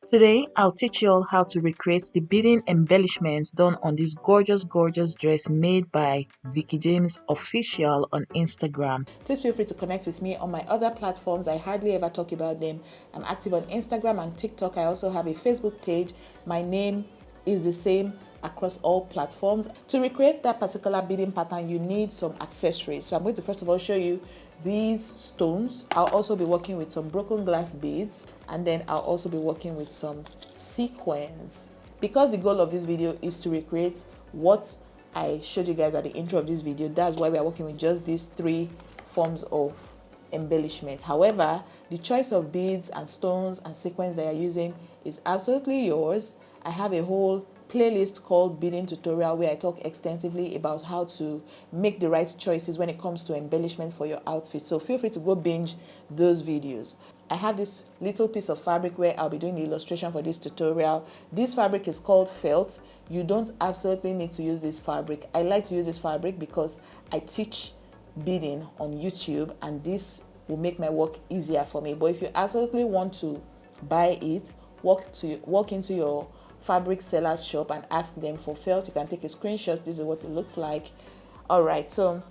Today, I'll teach you all how to recreate the beading embellishments done on this gorgeous dress made by Vicky James Official on Instagram. Please feel free to connect with me on my other platforms. I hardly ever talk about them. I'm active on Instagram and TikTok. I also have a Facebook page. My name is the same across all platforms. To recreate that particular beading pattern, you need some accessories. So I'm going to first of all show you these stones. I'll also be working with some broken glass beads, and then I'll also be working with some sequins. Because the goal of this video is to recreate what I showed you guys at the intro of this video, that's why we are working with just these three forms of embellishment. However, the choice of beads and stones and sequins that you're using is absolutely yours. I have a whole playlist called Beading Tutorial where I talk extensively about how to make the right choices when it comes to embellishment for your outfit. So feel free to go binge those videos. I have this little piece of fabric where I'll be doing the illustration for this tutorial. This fabric is called felt. You don't absolutely need to use this fabric. I like to use this fabric because I teach beading on YouTube, and this will make my work easier for me. But if you absolutely want to buy it, walk into your fabric seller's shop and ask them for felt. You can take a screenshot. This is what it looks like. All right, so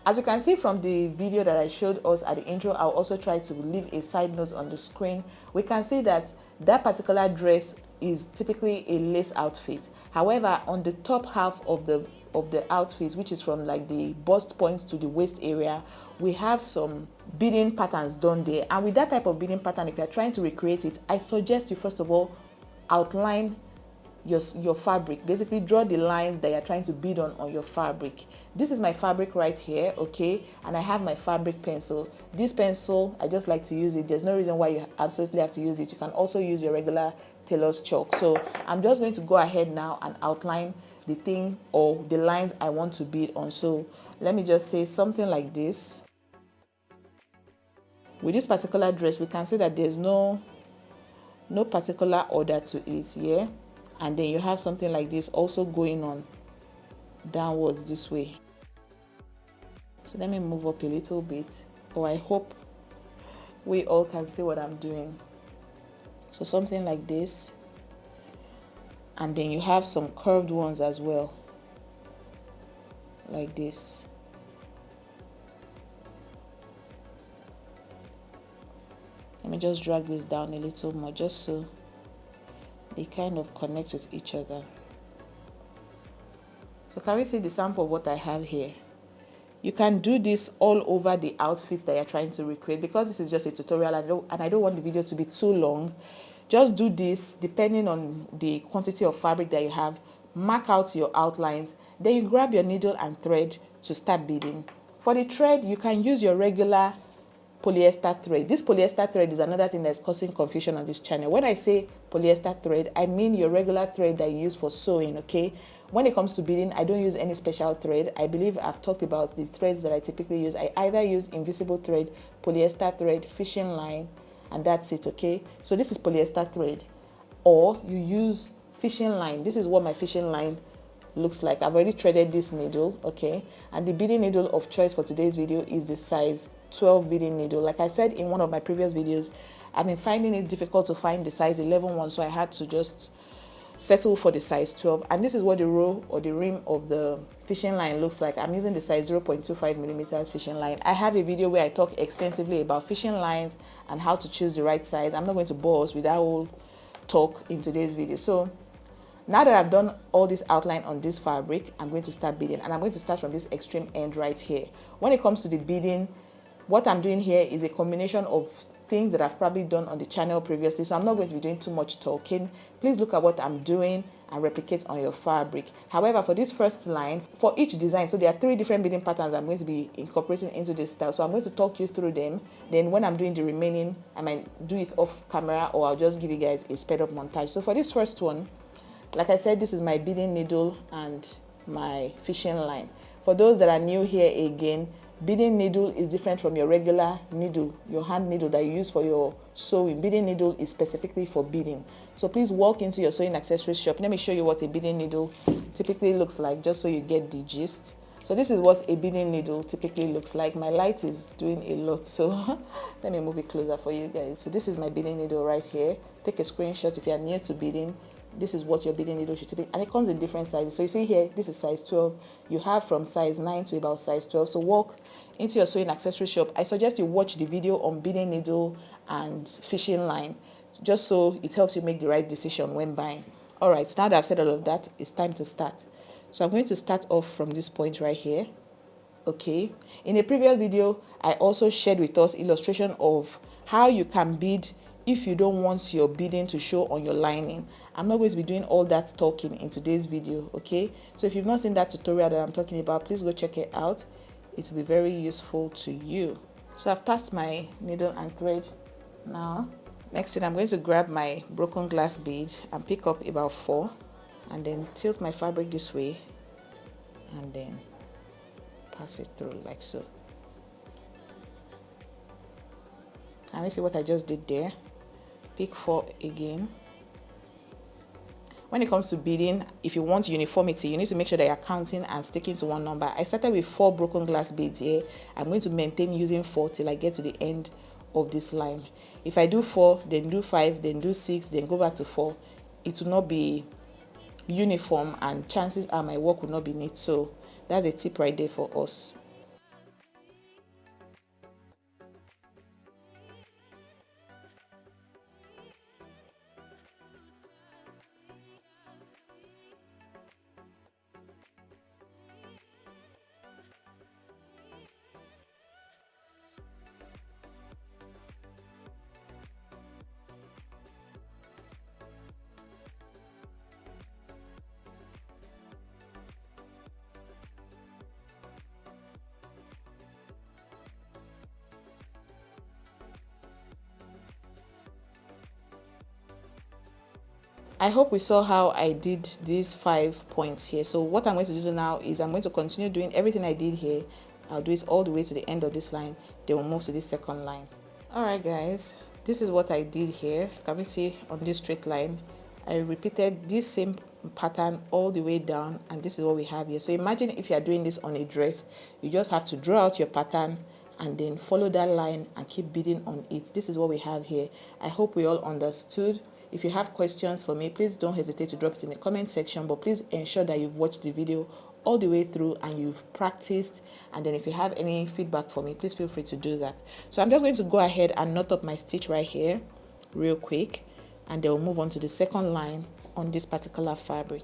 as you can see from the video that I showed us at the intro, I'll also try to leave a side note on the screen. We can see that that particular dress is typically a lace outfit. However, on the top half of the outfit, which is from like the bust point to the waist area, we have some beading patterns done there. And with that type of beading pattern, if you're trying to recreate it, I suggest you first of all outline your fabric. Basically draw the lines that you're trying to bead on your fabric. This is my fabric right here, okay, and I have my fabric pencil. This pencil, I just like to use it. There's no reason why you absolutely have to use it. You can also use your regular tailor's chalk. So I'm just going to go ahead now and outline the thing or the lines I want to bead on. So let me just say something like this. With this particular dress, we can see that there's no particular order to it, yeah. And then you have something like this also going on downwards this way. So let me move up a little bit. Oh, I hope we all can see what I'm doing. So something like this. And then you have some curved ones as well, like this. Let me just drag this down a little more just so they kind of connect with each other. So can we see the sample of what I have here? You can do this all over the outfits that you're trying to recreate. Because this is just a tutorial and I don't want the video to be too long, just do this depending on the quantity of fabric that you have. Mark out your outlines, then you grab your needle and thread to start beading. For the thread, you can use your regular polyester thread. This polyester thread is another thing that's causing confusion on this channel. When I say polyester thread, I mean your regular thread that you use for sewing, okay? When it comes to beading, I don't use any special thread. I believe I've talked about the threads that I typically use. I either use invisible thread, polyester thread, fishing line, and that's it, okay? So this is polyester thread, or you use fishing line. This is what my fishing line looks like. I've already threaded this needle, okay? And the beading needle of choice for today's video is the size 12 beading needle. Like I said in one of my previous videos, I've been finding it difficult to find the size 11 one, so I had to just settle for the size 12. And this is what the row or the rim of the fishing line looks like. I'm using the size 0.25 millimeters fishing line. I have a video where I talk extensively about fishing lines and how to choose the right size. I'm not going to bore us with that whole talk in today's video. So now that I've done all this outline on this fabric, I'm going to start beading, and I'm going to start from this extreme end right here. When it comes to the beading, what I'm doing here is a combination of things that I've probably done on the channel previously, so I'm not going to be doing too much talking. Please look at what I'm doing and replicate on your fabric. However, for this first line, for each design, so there are 3 different beading patterns I'm going to be incorporating into this style. So I'm going to talk you through them. Then when I'm doing the remaining, I might do it off camera, or I'll just give you guys a sped up montage. So for this first one, like I said, this is my beading needle and my fishing line. For those that are new here again, beading needle is different from your regular needle, your hand needle that you use for your sewing. Beading needle is specifically for beading. So please walk into your sewing accessories shop. Let me show you what a beading needle typically looks like, just so you get the gist. So this is what a beading needle typically looks like. My light is doing a lot, so let me move it closer for you guys. So this is my beading needle right here. Take a screenshot if you are new to beading. This is what your beading needle should be, and it comes in different sizes. So you see here, this is size 12. You have from size 9 to about size 12. So walk into your sewing accessory shop. I suggest you watch the video on beading needle and fishing line, just so it helps you make the right decision when buying. All right, now that I've said all of that, it's time to start. So I'm going to start off from this point right here. Okay, in a previous video, I also shared with us illustration of how you can bead if you don't want your beading to show on your lining. I'm not going to be doing all that talking in today's video, okay? So if you've not seen that tutorial that I'm talking about, please go check it out. It will be very useful to you. So I've passed my needle and thread now. Next thing, I'm going to grab my broken glass bead and pick up about 4, and then tilt my fabric this way and then pass it through like so. Can you see what I just did there? Pick 4 again. When it comes to beading, if you want uniformity, you need to make sure that you're counting and sticking to one number. I started with 4 broken glass beads here. I'm going to maintain using 4 till I get to the end of this line. If I do 4, then do 5, then do 6, then go back to 4, it will not be uniform, and chances are my work will not be neat. So that's a tip right there for us. I hope we saw how I did these 5 points here. So what I'm going to do now is I'm going to continue doing everything I did here. I'll do it all the way to the end of this line. Then we'll move to this second line. All right, guys, this is what I did here. Can we see on this straight line? I repeated this same pattern all the way down, and this is what we have here. So imagine if you are doing this on a dress, you just have to draw out your pattern and then follow that line and keep beading on it. This is what we have here. I hope we all understood. If you have questions for me, please don't hesitate to drop it in the comment section, but please ensure that you've watched the video all the way through and you've practiced. And then if you have any feedback for me, please feel free to do that. So I'm just going to go ahead and knot up my stitch right here real quick, and then we'll move on to the second line on this particular fabric.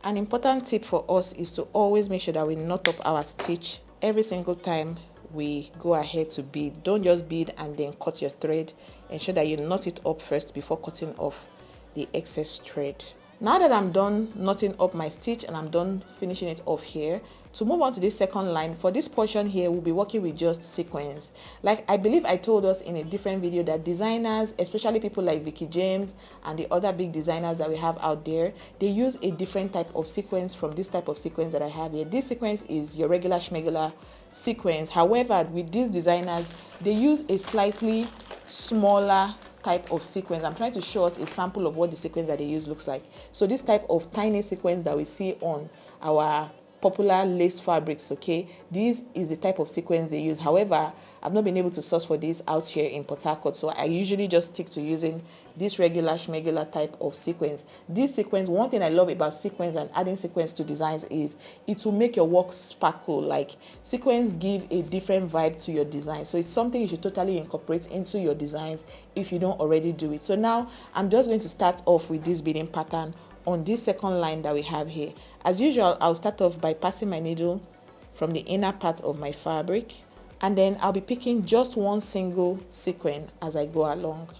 An important tip for us is to always make sure that we knot up our stitch every single time we go ahead to bead. Don't just bead and then cut your thread. Ensure that you knot it up first before cutting off the excess thread. Now that I'm done knotting up my stitch and I'm done finishing it off here, to move on to this second line, for this portion here, we'll be working with just sequins. Like I believe I told us in a different video that designers, especially people like Vicky James and the other big designers that we have out there, they use a different type of sequence from this type of sequence that I have here. This sequence is your regular schmegular sequence. However, with these designers, they use a slightly smaller type of sequence. I'm trying to show us a sample of what the sequence that they use looks like. So this type of tiny sequence that we see on our popular lace fabrics, okay, this is the type of sequence they use. However, I've not been able to source for this out here in Port Harcourt, so I usually just stick to using this regular schmegular type of sequence. This sequence, one thing I love about sequence and adding sequence to designs is it will make your work sparkle. Like sequence give a different vibe to your design, so it's something you should totally incorporate into your designs if you don't already do it. So now I'm just going to start off with this beading pattern on this second line that we have here. As usual, I'll start off by passing my needle from the inner part of my fabric, and then I'll be picking just one single sequin as I go along.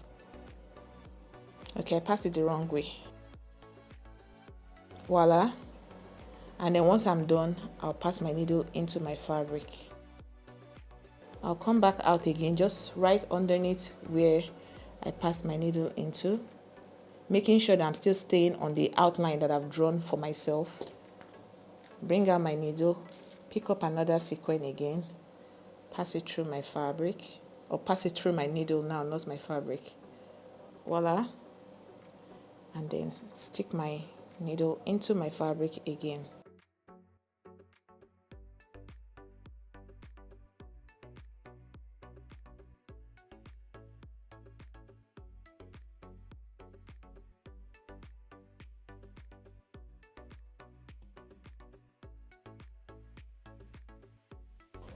Okay, I passed it the wrong way. Voila. And then once I'm done, I'll pass my needle into my fabric. I'll come back out again, just right underneath where I passed my needle into, making sure that I'm still staying on the outline that I've drawn for myself. Bring out my needle, pick up another sequin again, pass it through my fabric, or pass it through my needle now, not my fabric. Voila. And then stick my needle into my fabric again.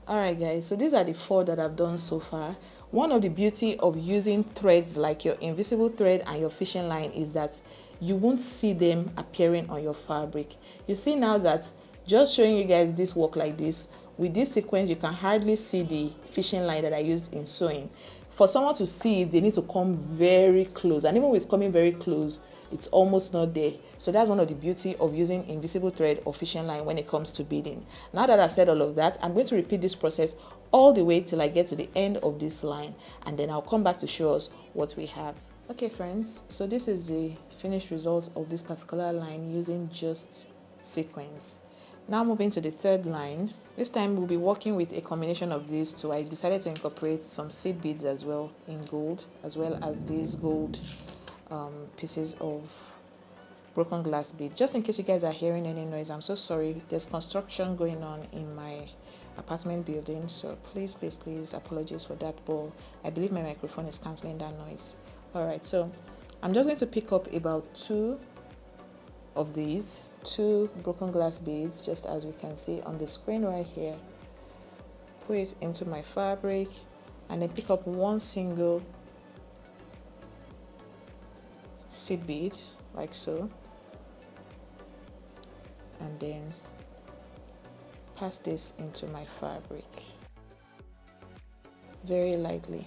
Alright guys, so these are the 4 that I've done so far. One of the beauty of using threads like your invisible thread and your fishing line is that you won't see them appearing on your fabric. You see now that just showing you guys this work like this, with this sequence you can hardly see the fishing line that I used in sewing. For someone to see it, they need to come very close, and even with coming very close, it's almost not there. So that's one of the beauty of using invisible thread or fishing line when it comes to beading. Now that I've said all of that, I'm going to repeat this process all the way till I get to the end of this line, and then I'll come back to show us what we have. Okay friends, so this is the finished results of this particular line using just sequins. Now moving to the third line. This time we'll be working with a combination of these two. I decided to incorporate some seed beads as well in gold, as well as these gold pieces of broken glass bead. Just in case you guys are hearing any noise, I'm so sorry. There's construction going on in my apartment building, so please apologies for that, but I believe my microphone is cancelling that noise. Alright, so I'm just going to pick up about 2 of these 2 broken glass beads, just as we can see on the screen right here. Put it into my fabric and then pick up 1 single seed bead like so, and then pass this into my fabric very lightly.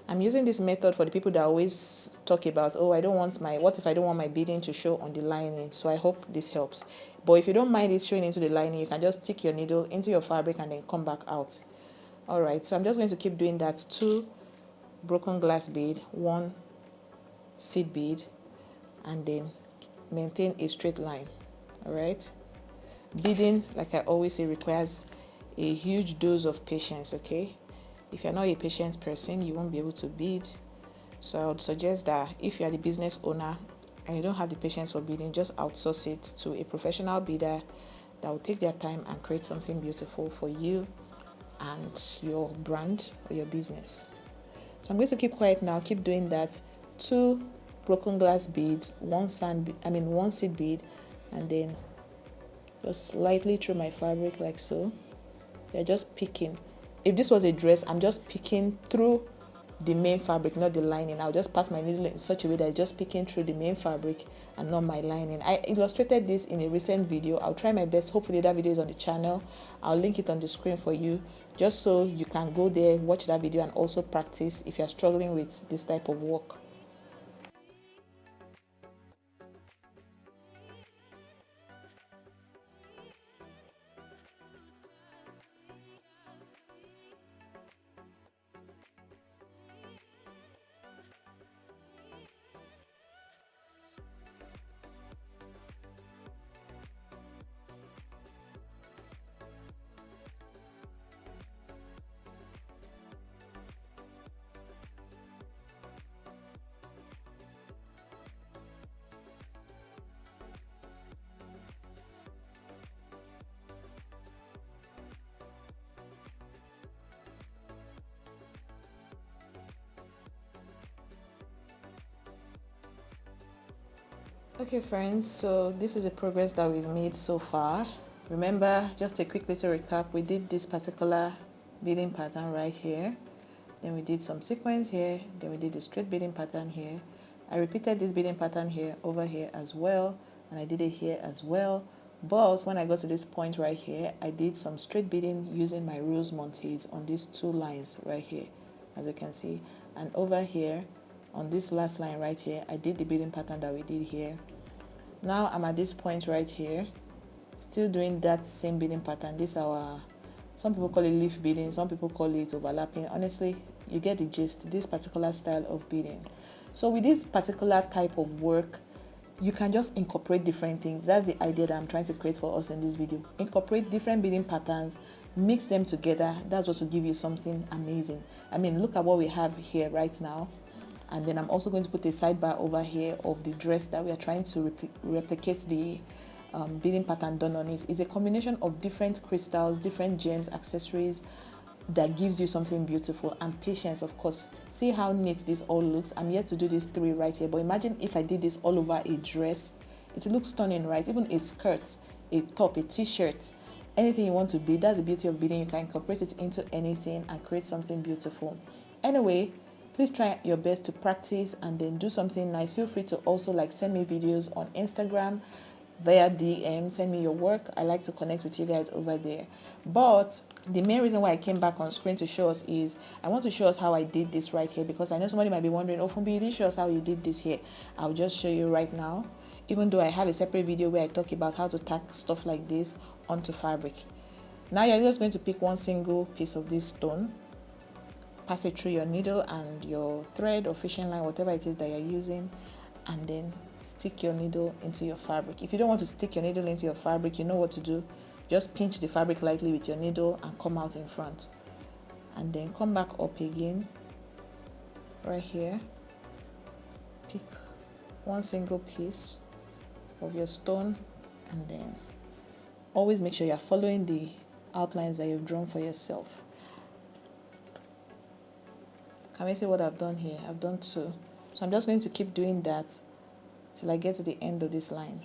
I'm using this method for the people that always talk about, oh, what if I don't want my beading to show on the lining? So I hope this helps. But if you don't mind it showing into the lining, you can just stick your needle into your fabric and then come back out. Alright, so I'm just going to keep doing that. 2 broken glass bead, 1 seed bead, and then maintain a straight line. Alright, beading, like I always say, requires a huge dose of patience. Okay, if you're not a patient person, you won't be able to bead. So I would suggest that if you are the business owner and you don't have the patience for beading, just outsource it to a professional beader that will take their time and create something beautiful for you and your brand or your business. So I'm going to keep quiet now, keep doing that. 2 broken glass beads, 1 seed bead, and then just lightly through my fabric like so. You're just picking. If this was a dress, I'm just picking through the main fabric, not the lining. I'll just pass my needle in such a way that it's just picking through the main fabric and not my lining. I illustrated this in a recent video. I'll try my best. Hopefully that video is on the channel. I'll link it on the screen for you, just so you can go there, watch that video, and also practice if you're struggling with this type of work. Okay friends, so this is the progress that we've made so far. Remember, just a quick little recap, we did this particular beading pattern right here, then we did some sequins here, then we did the straight beading pattern here. I repeated this beading pattern here over here as well, and I did it here as well. But when I got to this point right here, I did some straight beading using my rose montes on these 2 lines right here, as you can see. And over here on this last line right here, I did the beading pattern that we did here. Now I'm at this point right here, still doing that same beading pattern. This our, some people call it leaf beading, some people call it overlapping. Honestly, you get the gist, this particular style of beading. So with this particular type of work, you can just incorporate different things. That's the idea that I'm trying to create for us in this video. Incorporate different beading patterns, mix them together. That's what will give you something amazing. I mean, look at what we have here right now. And then I'm also going to put a sidebar over here of the dress that we are trying to replicate the beading pattern done on it. It's a combination of different crystals, different gems, accessories that gives you something beautiful, and patience, of course. See how neat this all looks. I'm yet to do these 3 right here, but imagine if I did this all over a dress. It looks stunning, right? Even a skirt, a top, a t-shirt, anything you want to bead. That's the beauty of beading. You can incorporate it into anything and create something beautiful. Anyway, please try your best to practice and then do something nice. Feel free to also like send me videos on Instagram via DM. Send me your work. I like to connect with you guys over there. But the main reason why I came back on screen to show us is I want to show us how I did this right here, because I know somebody might be wondering, oh, Funbi, you didn't show us how you did this here. I'll just show you right now, even though I have a separate video where I talk about how to tack stuff like this onto fabric. Now you're just going to pick one single piece of this stone, pass it through your needle and your thread or fishing line, whatever it is that you're using, and then stick your needle into your fabric. If you don't want to stick your needle into your fabric, you know what to do. Just pinch the fabric lightly with your needle and come out in front. And then come back up again, right here. Pick one single piece of your stone, and then always make sure you're following the outlines that you've drawn for yourself. Can you see what I've done here? I've done 2. So I'm just going to keep doing that till I get to the end of this line.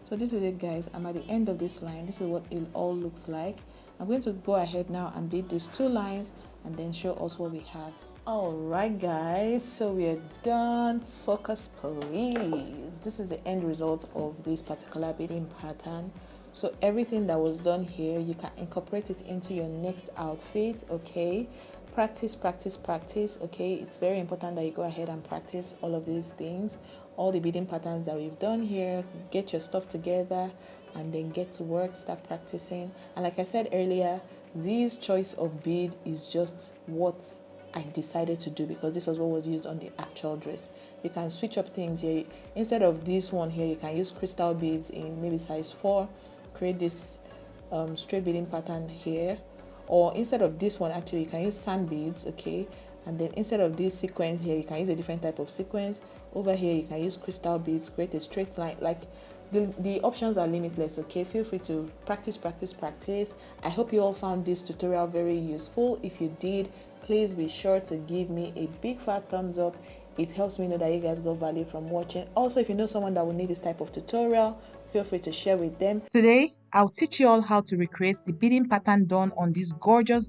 So this is it, guys. I'm at the end of this line. This is what it all looks like. I'm going to go ahead now and bead these 2 lines and then show us what we have. All right, guys, so we are done. Focus, please. This is the end result of this particular beading pattern. So everything that was done here, you can incorporate it into your next outfit. Okay, practice, practice, practice. Okay, it's very important that you go ahead and practice all of these things, all the beading patterns that we've done here. Get your stuff together and then get to work, start practicing. And like I said earlier, this choice of bead is just what I decided to do, because this was what was used on the actual dress. You can switch up things here. Instead of this one here, you can use crystal beads in maybe size 4, create this straight beading pattern here. Or instead of this one, actually, you can use sand beads, okay? And then instead of these sequins here, you can use a different type of sequins. Over here, you can use crystal beads, create a straight line. Like, the options are limitless, okay? Feel free to practice, practice, practice. I hope you all found this tutorial very useful. If you did, please be sure to give me a big fat thumbs up. It helps me know that you guys got value from watching. Also, if you know someone that will need this type of tutorial, feel free to share with them. Today, I'll teach you all how to recreate the beading pattern done on this gorgeous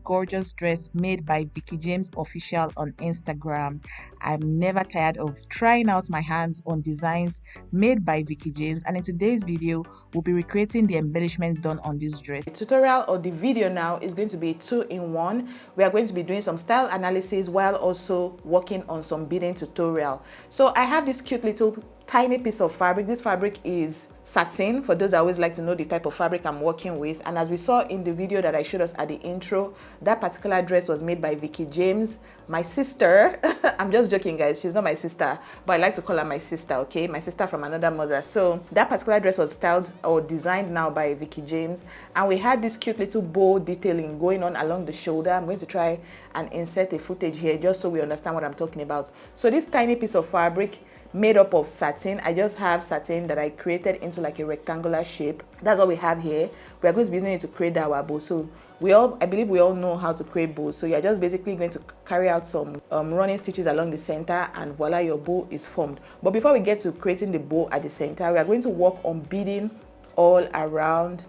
dress made by Vicky James Official on Instagram. I'm never tired of trying out my hands on designs made by Vicky James, and in today's video, we'll be recreating the embellishments done on this dress. The tutorial or the video now is going to be 2-in-1. We are going to be doing some style analysis while also working on some beading tutorial. So I have this cute little tiny piece of fabric. This fabric is satin, for those that always like to know the type of fabric I'm working with. And as we saw in the video that I showed us at the intro, that particular dress was made by Vicky James, my sister. I'm just joking, guys, she's not my sister, but I like to call her my sister, okay? My sister from another mother. So that particular dress was styled or designed now by Vicky James, and we had this cute little bow detailing going on along the shoulder. I'm going to try and insert a footage here just so we understand what I'm talking about. So this tiny piece of fabric made up of satin. I just have satin that I created into like a rectangular shape. That's what we have here. We are going to be using it to create our bow. So I believe we all know how to create bows. So you're just basically going to carry out some running stitches along the center, and voila, your bow is formed. But before we get to creating the bow at the center, we are going to work on beading all around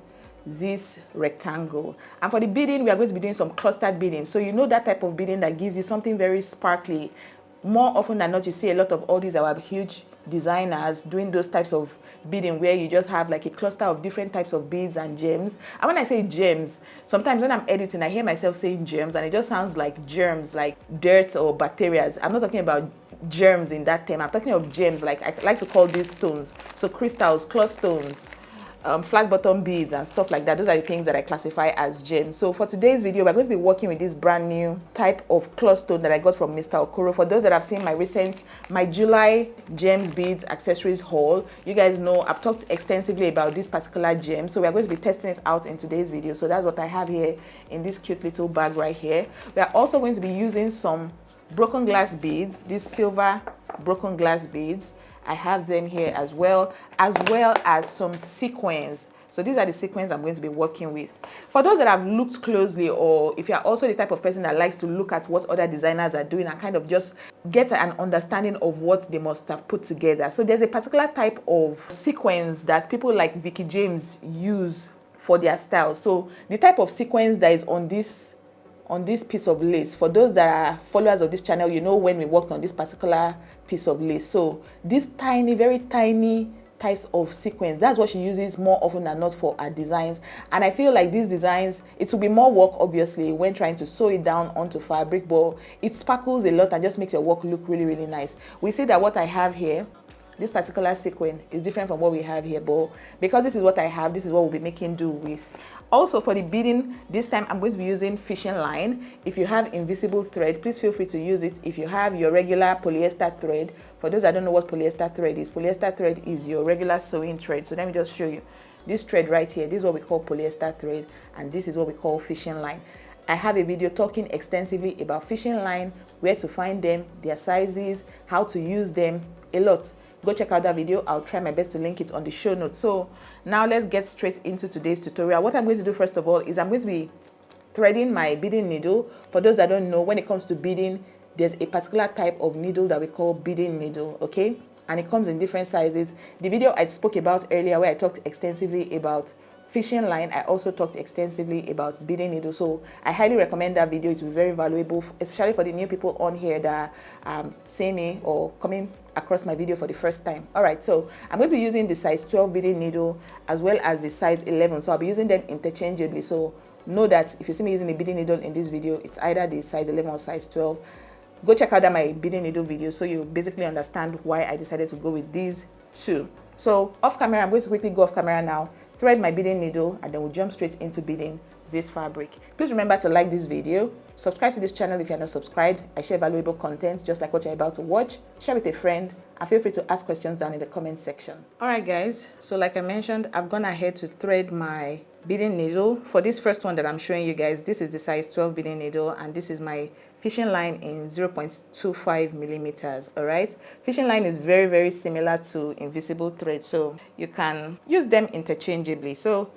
this rectangle. And for the beading, we are going to be doing some clustered beading. So you know that type of beading that gives you something very sparkly. More often than not, you see a lot of all these our huge designers doing those types of beading where you just have like a cluster of different types of beads and gems. And when I say gems, sometimes when I'm editing, I hear myself saying gems and it just sounds like germs, like dirt or bacteria. I'm not talking about germs in that term. I'm talking of gems, like I like to call these stones. So crystals, cluster stones, flat bottom beads and stuff like that. Those are the things that I classify as gems. So for today's video, we're going to be working with this brand new type of cloth stone that I got from Mr. Okoro. For those that have seen my July gems, beads, accessories haul, you guys know I've talked extensively about this particular gem. So we're going to be testing it out in today's video. So that's what I have here in this cute little bag right here. We are also going to be using some broken glass beads, these silver broken glass beads. I have them here as well as some sequins. So these are the sequins I'm going to be working with. For those that have looked closely, or if you're also the type of person that likes to look at what other designers are doing and kind of just get an understanding of what they must have put together. So there's a particular type of sequins that people like Vicky James use for their style. So the type of sequins that is on this piece of lace, for those that are followers of this channel, you know when we worked on this particular piece of lace. So these tiny, very tiny types of sequins, that's what she uses more often than not for her designs. And I feel like these designs, it will be more work obviously when trying to sew it down onto fabric, but it sparkles a lot and just makes your work look really, really nice. We see that what I have here, this particular sequin, is different from what we have here, but because this is what I have, this is what we'll be making do with. Also for the beading, this time I'm going to be using fishing line. If you have invisible thread, please feel free to use it. If you have your regular polyester thread, for those that don't know what polyester thread is your regular sewing thread. So let me just show you. This thread right here, this is what we call polyester thread, and this is what we call fishing line. I have a video talking extensively about fishing line, where to find them, their sizes, how to use them, a lot. Go check out that video. I'll try my best to link it on the show notes. So now let's get straight into today's tutorial. What I'm going to do first of all is I'm going to be threading my beading needle. For those that don't know, when it comes to beading, there's a particular type of needle that we call beading needle, okay? And it comes in different sizes. The video I spoke about earlier, where I talked extensively about fishing line, I also talked extensively about beading needle. So I highly recommend that video. It will be very valuable, especially for the new people on here that are seeing me or coming across my video for the first time. All right, so I'm going to be using the size 12 beading needle as well as the size 11. So I'll be using them interchangeably. So know that if you see me using the beading needle in this video, it's either the size 11 or size 12. Go check out my beading needle video so you basically understand why I decided to go with these two. So off camera, I'm going to quickly go off camera now, thread my beading needle, and then we'll jump straight into beading this fabric. Please remember to like this video, subscribe to this channel if you're not subscribed. I share valuable content just like what you're about to watch. Share with a friend and feel free to ask questions down in the comment section. All right guys, so like I mentioned, I've gone ahead to thread my beading needle. For this first one that I'm showing you guys, this is the size 12 beading needle, and this is my fishing line in 0.25 millimeters. All right, fishing line is very, very similar to invisible thread, so you can use them interchangeably. So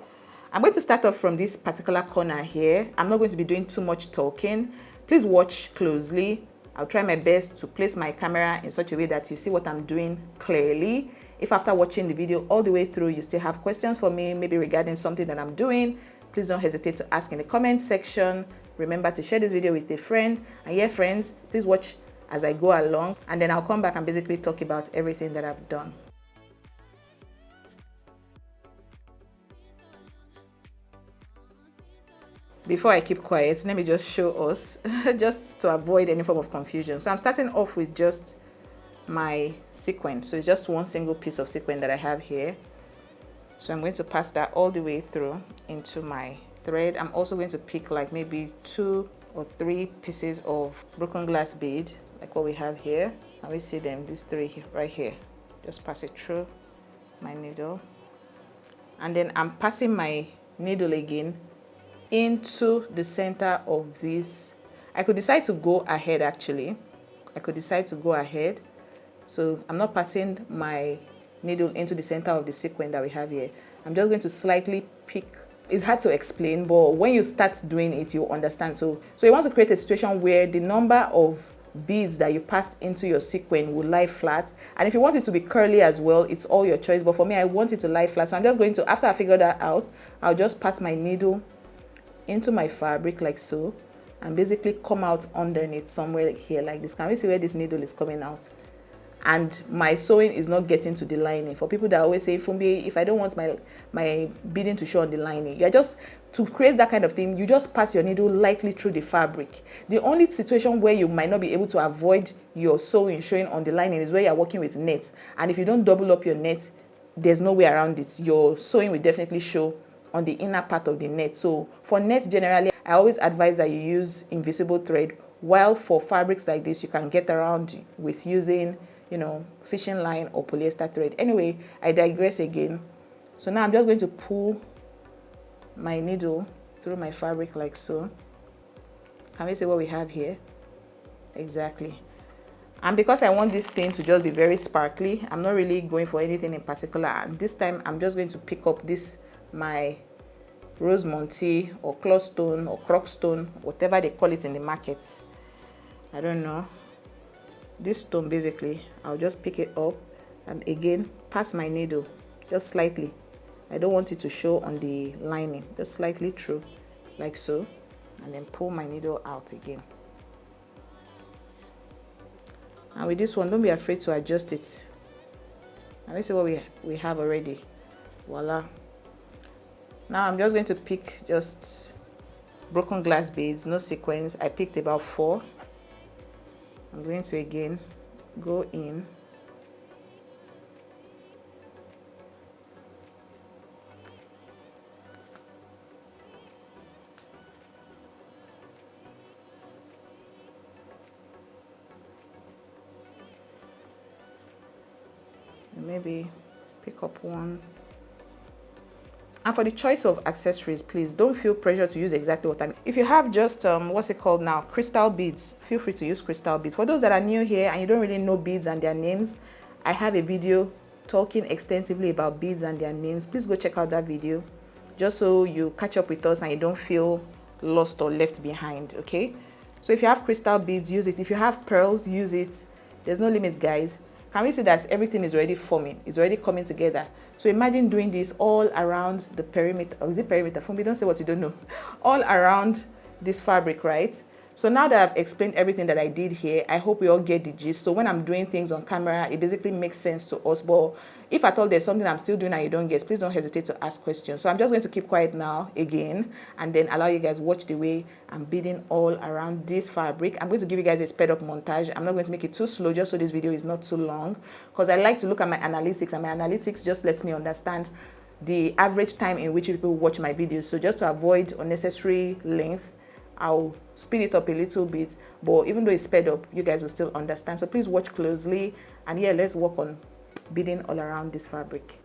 I'm going to start off from this particular corner here. I'm not going to be doing too much talking. Please watch closely. I'll try my best to place my camera in such a way that you see what I'm doing clearly. If after watching the video all the way through you still have questions for me, maybe regarding something that I'm doing, please don't hesitate to ask in the comment section. Remember to share this video with a friend. And yeah, friends, please watch as I go along, and then I'll come back and basically talk about everything that I've done. Before I keep quiet, let me just show us, just to avoid any form of confusion. So I'm starting off with just my sequin. So it's just one single piece of sequin that I have here. So I'm going to pass that all the way through into my thread. I'm also going to pick like maybe 2 or 3 pieces of broken glass bead, like what we have here. And we see them, these 3 right here. Just pass it through my needle. And then I'm passing my needle again into the center of this. I could decide to go ahead actually. I could decide to go ahead. So I'm not passing my needle into the center of the sequin that we have here. I'm just going to slightly pick. It's hard to explain, but when you start doing it, you'll understand. So you want to create a situation where the number of beads that you passed into your sequin will lie flat. And if you want it to be curly as well, it's all your choice. But for me, I want it to lie flat. So I'm just going to, after I figure that out, I'll just pass my needle into my fabric like so, and basically come out underneath somewhere here like this. Can we see where this needle is coming out? And my sewing is not getting to the lining. For people that always say, Funmi, if I don't want my beading to show on the lining, you're just, to create that kind of thing, you just pass your needle lightly through the fabric. The only situation where you might not be able to avoid your sewing showing on the lining is where you're working with net. And if you don't double up your net, there's no way around it. Your sewing will definitely show on the inner part of the net. So for nets generally, I always advise that you use invisible thread, while for fabrics like this, you can get around with using, fishing line or polyester thread. Anyway, I digress again. So now I'm just going to pull my needle through my fabric like so. Can we see what we have here? Exactly. And because I want this thing to just be very sparkly, I'm not really going for anything in particular. And this time I'm just going to pick up this, my rosemonte or clawstone or crockstone, whatever they call it in the market. I don't know. This stone basically, I'll just pick it up and again pass my needle just slightly. I don't want it to show on the lining, just slightly through like so, and then pull my needle out again. And with this one, don't be afraid to adjust it. And let's see what we have already. Voila. Now I'm just going to pick just broken glass beads, no sequins. I picked about 4. I'm going to again go in. And maybe pick up one. And for the choice of accessories, please don't feel pressure to use exactly what I'm. If you have just what's it called now, crystal beads, feel free to use crystal beads. For those that are new here and you don't really know beads and their names, I have a video talking extensively about beads and their names. Please go check out that video, just so you catch up with us and you don't feel lost or left behind. Okay, so if you have crystal beads, use it. If you have pearls, use it. There's no limits, guys. Can we see that everything is already forming? It's already coming together. So imagine doing this all around the perimeter. Or is it perimeter? Funmi, don't say what you don't know. All around this fabric, right? So now that I've explained everything that I did here, I hope we all get the gist. So when I'm doing things on camera, it basically makes sense to us. But if at all there's something I'm still doing and you don't get, please don't hesitate to ask questions. So I'm just going to keep quiet now again, and then allow you guys watch the way I'm beading all around this fabric. I'm going to give you guys a sped up montage. I'm not going to make it too slow, just so this video is not too long, because I like to look at my analytics, and my analytics just lets me understand the average time in which people watch my videos. So just to avoid unnecessary length, I'll speed it up a little bit, but even though it's sped up, you guys will still understand. So please watch closely, and yeah, let's work on beading all around this fabric.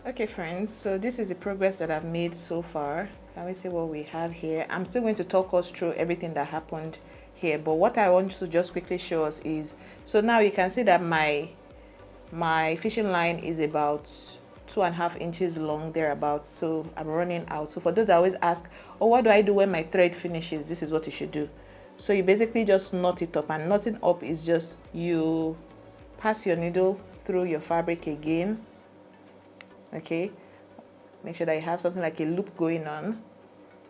Okay friends, so this is the progress that I've made so far. Can we see what we have here? I'm still going to talk us through everything that happened here, but what I want to just quickly show us is, so now you can see that my fishing line is about 2.5 inches long, thereabouts. So I'm running out. So for those that always ask, oh, what do I do when my thread finishes? This is what you should do. So you basically just knot it up, and knotting up is just you pass your needle through your fabric again. Okay, make sure that you have something like a loop going on,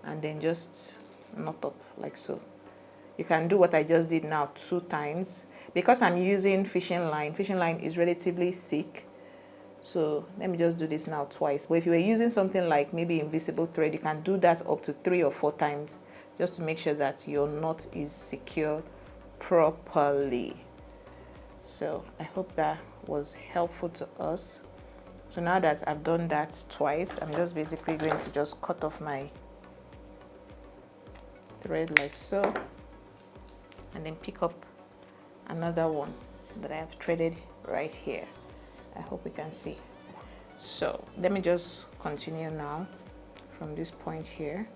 and then just knot up like so. You can do what I just did now 2 times. Because I'm using fishing line is relatively thick, so let me just do this now twice. But if you were using something like maybe invisible thread, you can do that up to 3 or 4 times, just to make sure that your knot is secured properly. So I hope that was helpful to us. So now that I've done that twice, I'm just basically going to just cut off my thread like so, and then pick up another one that I have threaded right here. I hope we can see. So let me just continue now from this point here.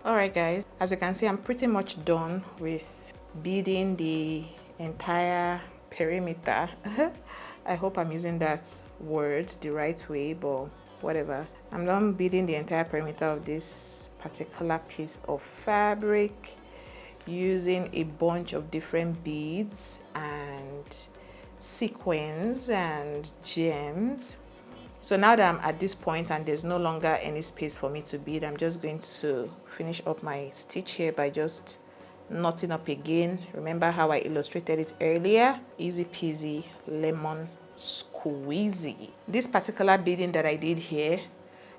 Alright guys, as you can see, I'm pretty much done with beading the entire perimeter. I hope I'm using that word the right way, but whatever. I'm done beading the entire perimeter of this particular piece of fabric using a bunch of different beads and sequins and gems. So now that I'm at this point and there's no longer any space for me to bead, I'm just going to finish up my stitch here by just knotting up again. Remember how I illustrated it earlier? Easy peasy lemon squeezy. This particular beading that I did here,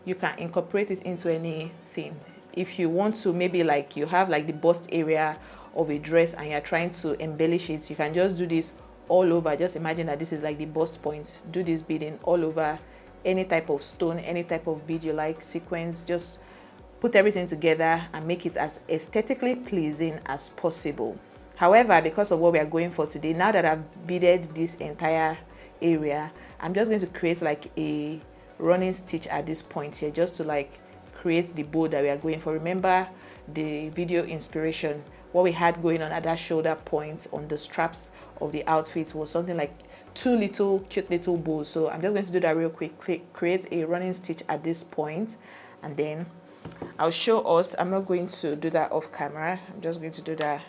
you can incorporate it into anything. If you want to, maybe like you have like the bust area of a dress and you're trying to embellish it, you can just do this all over. Just imagine that this is like the bust point. Do this beading all over any type of stone, any type of bead you like, sequins. Just put everything together and make it as aesthetically pleasing as possible. However, because of what we are going for today, now that I've beaded this entire area, I'm just going to create like a running stitch at this point here, just to like create the bow that we are going for. Remember the video inspiration, what we had going on at that shoulder point on the straps of the outfit was something like 2 little cute little bows. So I'm just going to do that real quick. Create a running stitch at this point, and then I'll show us. I'm not going to do that off camera. I'm just going to do that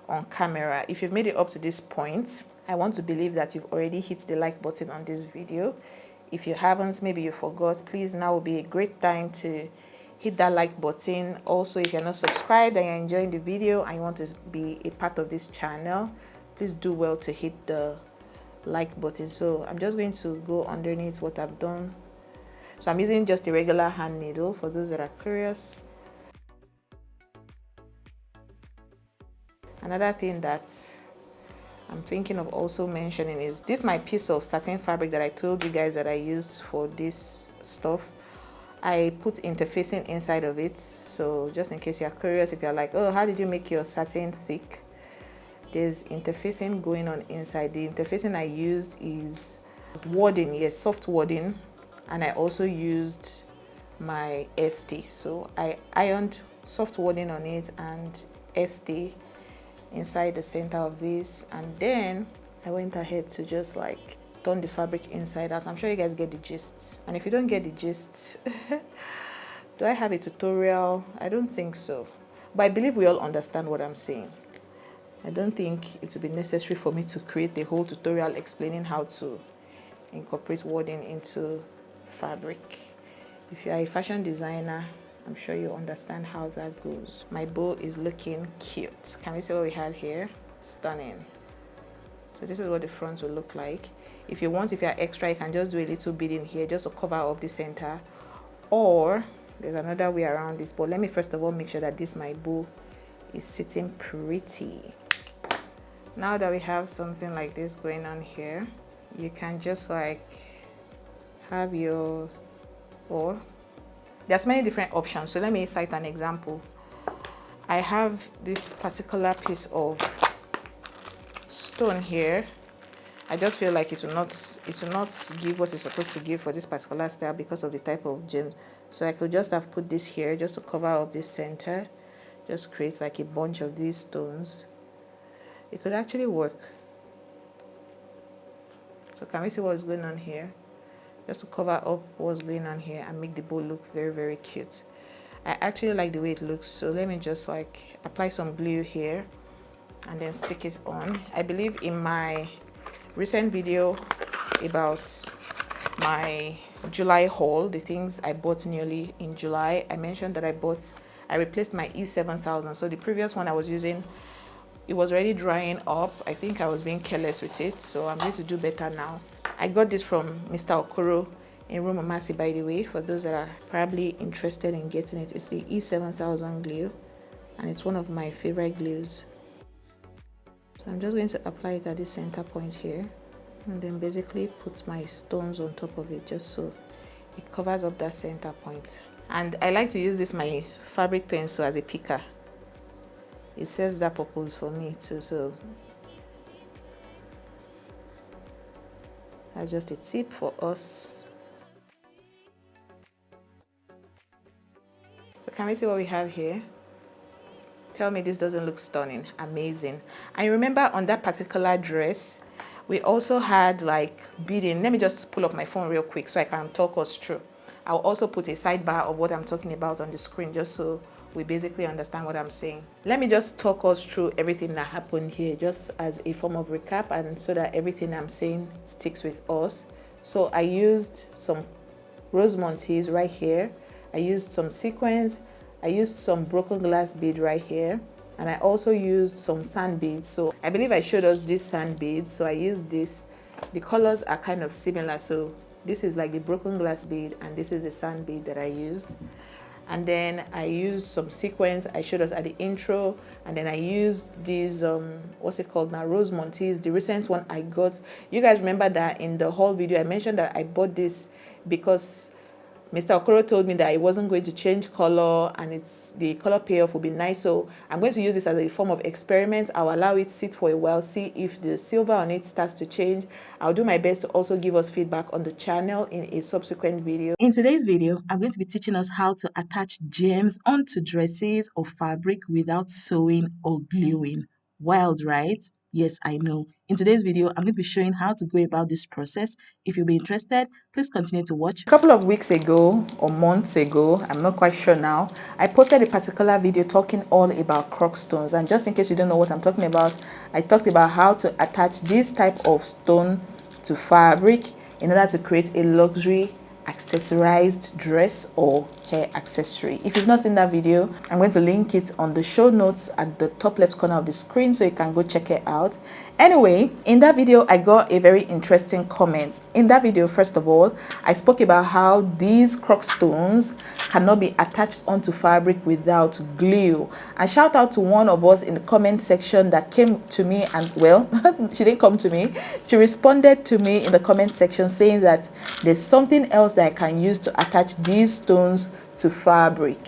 on camera. If you've made it up to this point, I want to believe that you've already hit the like button on this video. If you haven't, maybe you forgot, please, now will be a great time to hit that like button. Also, if you're not subscribed and you're enjoying the video and you want to be a part of this channel, please do well to hit the like button. So I'm just going to go underneath what I've done. So I'm using just a regular hand needle for those that are curious. Another thing that I'm thinking of also mentioning is this my piece of satin fabric that I told you guys that I used for this stuff. I put interfacing inside of it, so just in case you're curious, if you're like, oh, how did you make your satin thick, there's interfacing going on inside. The interfacing I used is wadding, yes, soft wadding, and I also used my ST. So I ironed soft wadding on it and ST inside the center of this, and then I went ahead to just like turn the fabric inside out. I'm sure you guys get the gist, and if you don't get the gist, do I have a tutorial? I don't think so, but I believe we all understand what I'm saying. I don't think it will be necessary for me to create a whole tutorial explaining how to incorporate wadding into fabric. If you are a fashion designer, I'm sure you understand how that goes. My bow is looking cute. Can we see what we have here? Stunning. So this is what the front will look like. If you want, if you're extra, you can just do a little beading here just to cover up the center, or there's another way around this. But let me first of all make sure that this my bow is sitting pretty. Now that we have something like this going on here, you can just like have your, or there's many different options. So let me cite an example. I have this particular piece of stone here. I just feel like it will not give what it's supposed to give for this particular style because of the type of gem. So I could just have put this here just to cover up the center. Just create like a bunch of these stones. It could actually work. So can we see what's going on here? Just to cover up what's going on here and make the bow look very, very cute. I actually like the way it looks, so let me just like apply some glue here and then stick it on. I believe in my recent video about my July haul, the things I bought newly in July, I mentioned that I replaced my E7000. So the previous one I was using, it was already drying up. I think I was being careless with it, so I'm going to do better now. I got this from Mr. Okoro in Rumamasi, by the way, for those that are probably interested in getting it. It's the E7000 glue, and it's one of my favorite glues. So I'm just going to apply it at the center point here, and then basically put my stones on top of it just so it covers up that center point. And I like to use this my fabric pencil as a picker. It serves that purpose for me too. So that's just a tip for us. So can we see what we have here? Tell me this doesn't look stunning. Amazing. I remember on that particular dress, we also had like beading. Let me just pull up my phone real quick so I can talk us through. I'll also put a sidebar of what I'm talking about on the screen just so we basically understand what I'm saying. Let me just talk us through everything that happened here just as a form of recap, and so that everything I'm saying sticks with us. So I used some Rosemontes right here. I used some sequins. I used some broken glass bead right here. And I also used some sand beads. So I believe I showed us these sand beads. So I used this. The colors are kind of similar. So this is like the broken glass bead, and this is the sand bead that I used. And then I used some sequins I showed us at the intro, and then I used these what's it called now, Rosemontes, the recent one I got. You guys remember that in the whole video I mentioned that I bought this because Mr. Okoro told me that it wasn't going to change color and the color payoff will be nice. So I'm going to use this as a form of experiment. I'll allow it sit for a while, see if the silver on it starts to change. I'll do my best to also give us feedback on the channel in a subsequent video. In today's video, I'm going to be teaching us how to attach gems onto dresses or fabric without sewing or gluing. Wild, right? Yes, I know. In today's video, I'm going to be showing how to go about this process. If you'll be interested, please continue to watch. A couple of weeks ago or months ago, I'm not quite sure now, I posted a particular video talking all about croc stones. And just in case you don't know what I'm talking about, I talked about how to attach this type of stone to fabric in order to create a luxury accessorized dress or hair accessory. If you've not seen that video, I'm going to link it on the show notes at the top left corner of the screen so you can go check it out. Anyway, in that video I got a very interesting comment. In that video, first of all, I spoke about how these croc stones cannot be attached onto fabric without glue. And shout out to one of us in the comment section that came to me, and well, she didn't come to me, she responded to me in the comment section saying that there's something else that I can use to attach these stones to fabric.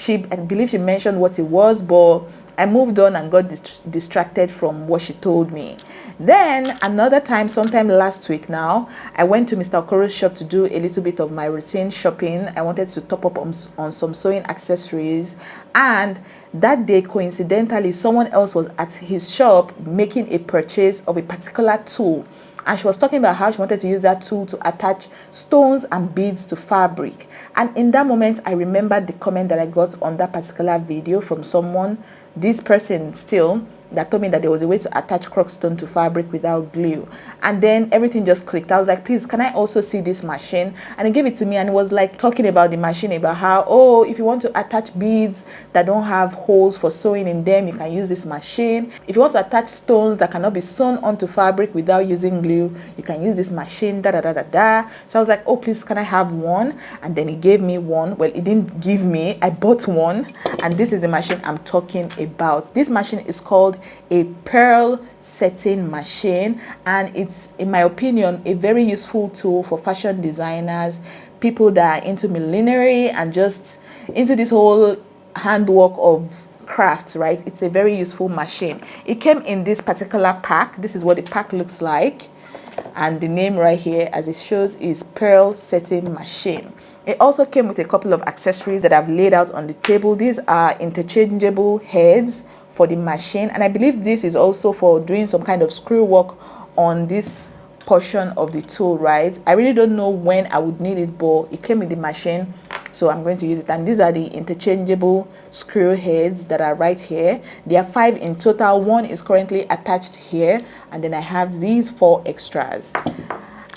I believe she mentioned what it was, but I moved on and got distracted from what she told me. Then another time, sometime last week now, I went to Mr. Okoro's shop to do a little bit of my routine shopping. I wanted to top up on some sewing accessories, and that day, coincidentally, someone else was at his shop making a purchase of a particular tool. And she was talking about how she wanted to use that tool to attach stones and beads to fabric. And in that moment, I remembered the comment that I got on that particular video from someone, this person still, that told me that there was a way to attach croc stone to fabric without glue. And then everything just clicked. I was like, please, can I also see this machine? And he gave it to me and it was like talking about the machine, about how, oh, if you want to attach beads that don't have holes for sewing in them, you can use this machine. If you want to attach stones that cannot be sewn onto fabric without using glue, you can use this machine, da da da da da. So I was like, oh, please, can I have one? And then he gave me one. Well, he didn't give me, I bought one. And this is the machine I'm talking about. This machine is called a pearl setting machine, and it's, in my opinion, a very useful tool for fashion designers, people that are into millinery and just into this whole handwork of crafts, right? It's a very useful machine. It came in this particular pack. This is what the pack looks like, and the name right here, as it shows, is pearl setting machine. It also came with a couple of accessories that I've laid out on the table. These are interchangeable heads for the machine, and I believe this is also for doing some kind of screw work on this portion of the tool, right? I really don't know when I would need it, but it came with the machine, so I'm going to use it. And these are the interchangeable screw heads that are right here. There are 5 in total. One is currently attached here, and then I have these 4 extras.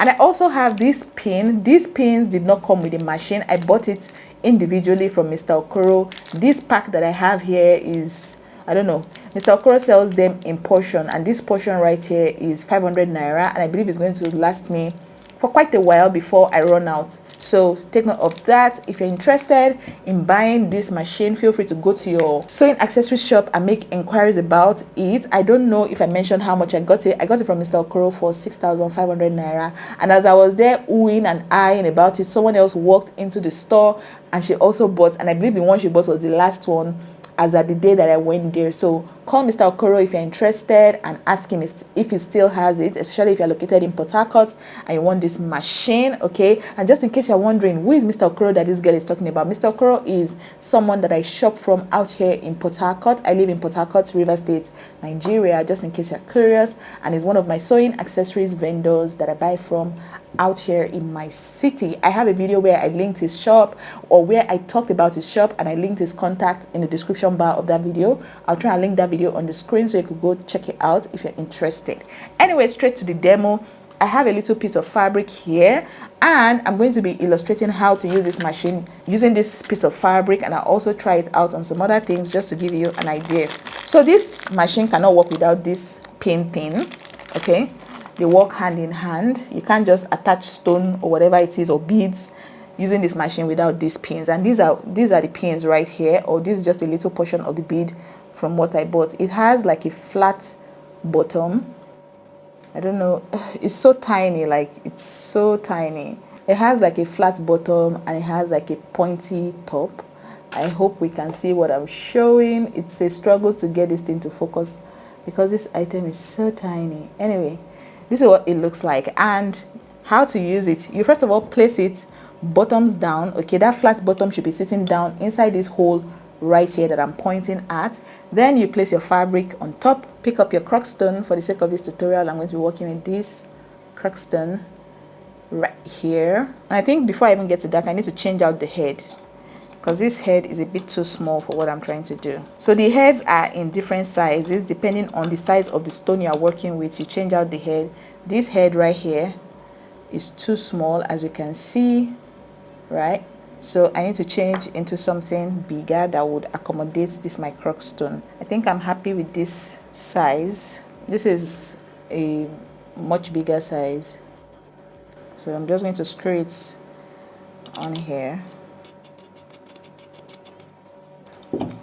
And I also have this pin. These pins did not come with the machine. I bought it individually from Mr. Okoro. This pack that I have here is, I don't know, Mr. Okoro sells them in portion, and this portion right here is 500 naira, and I believe it's going to last me for quite a while before I run out. So take note of that. If you're interested in buying this machine, feel free to go to your sewing accessory shop and make inquiries about it. I don't know if I mentioned how much I got it. I got it from Mr. Okoro for 6,500 naira, and as I was there oohing and eyeing about it, someone else walked into the store and she also bought, and I believe the one she bought was the last one as at the day that I went there. So call Mr. Okoro if you're interested and ask him if he still has it, especially if you're located in Port Harcourt and you want this machine, okay? And just in case you're wondering, who is Mr. Okoro that this girl is talking about? Mr. Okoro is someone that I shop from out here in Port Harcourt. I live in Port Harcourt, River State, Nigeria, just in case you're curious, and is one of my sewing accessories vendors that I buy from out here in my city. I have a video where I linked his shop, or where I talked about his shop, and I linked his contact in the description bar of that video. I'll try and link that video on the screen so you could go check it out if you're interested. Anyway, straight to the demo. I have a little piece of fabric here, and I'm going to be illustrating how to use this machine using this piece of fabric, and I'll also try it out on some other things just to give you an idea. So this machine cannot work without this pin thing, okay? They work hand in hand. You can't just attach stone or whatever it is, or beads, using this machine without these pins. And these are the pins right here, or this is just a little portion of the bead from what I bought. It has like a flat bottom. I don't know, it's so tiny, like it's so tiny. It has like a flat bottom and it has like a pointy top. I hope we can see what I'm showing. It's a struggle to get this thing to focus because this item is so tiny. Anyway, this is what it looks like, and how to use it. You first of all place it bottoms down, okay? That flat bottom should be sitting down inside this hole right here that I'm pointing at. Then you place your fabric on top, pick up your crookstone. For the sake of this tutorial, I'm going to be working with this crookstone right here. And I think before I even get to that, I need to change out the head, because this head is a bit too small for what I'm trying to do. So the heads are in different sizes depending on the size of the stone you are working with. You change out the head. This head right here is too small, as we can see, right? So I need to change into something bigger that would accommodate this my crookstone. I think I'm happy with this size. This is a much bigger size. So I'm just going to screw it on here.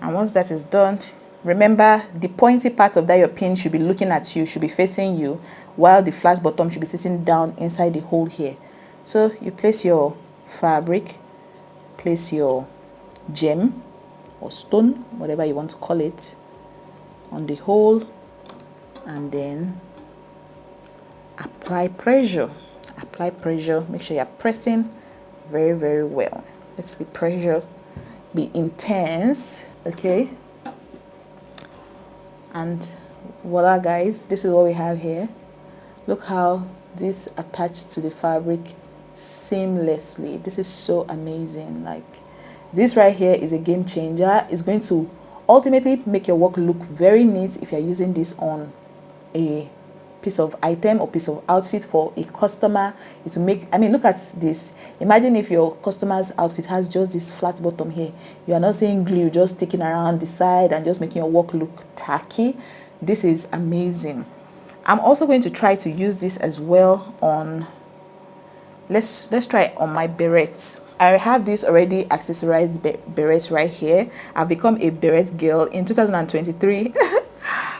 And once that is done, remember the pointy part of that your pin should be looking at you, should be facing you, while the flat bottom should be sitting down inside the hole here. So you place your fabric, place your gem or stone, whatever you want to call it, on the hole, and then apply pressure. Apply pressure. Make sure you're pressing very, very well. Let the pressure be intense. Okay, and voila guys, this is what we have here. Look how this attached to the fabric seamlessly. This is so amazing. Like, this right here is a game changer. It's going to ultimately make your work look very neat if you're using this on a piece of item or piece of outfit for a customer. It will make, I mean, look at this. Imagine if your customer's outfit has just this flat bottom here. You are not seeing glue just sticking around the side and just making your work look tacky. This is amazing. I'm also going to try to use this as well on, let's try it on my berets. I have this already accessorized beret right here. I've become a beret girl in 2023.